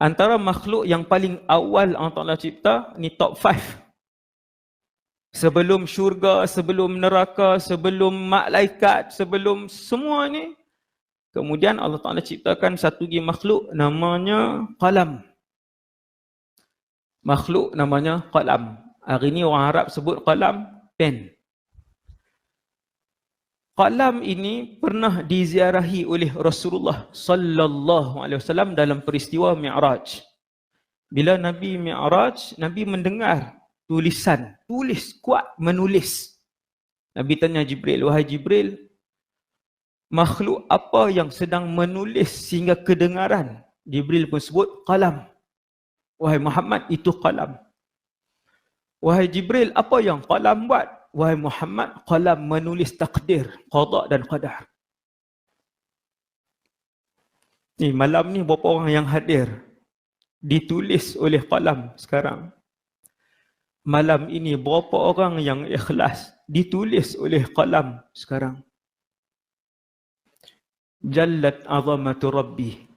Antara makhluk yang paling awal Allah Ta'ala cipta, ni top 5. Sebelum syurga, sebelum neraka, sebelum malaikat, sebelum semua ni. Kemudian Allah Ta'ala ciptakan satu lagi makhluk namanya qalam. Makhluk namanya qalam. Hari ni orang Arab sebut qalam, pen. Qalam ini pernah diziarahi oleh Rasulullah sallallahu alaihi wasallam dalam peristiwa Mi'raj. Bila Nabi Mi'raj, Nabi mendengar tulisan, tulis kuat menulis. Nabi tanya Jibril, wahai Jibril, makhluk apa yang sedang menulis sehingga kedengaran? Jibril pun sebut qalam. Wahai Muhammad, itu qalam. Wahai Jibril, apa yang qalam buat? Wahai Muhammad, qalam menulis takdir, qada dan qadar. Ni malam ni berapa orang yang hadir? Ditulis oleh qalam sekarang. Malam ini berapa orang yang ikhlas? Ditulis oleh qalam sekarang. Jallat azamatu Rabbi.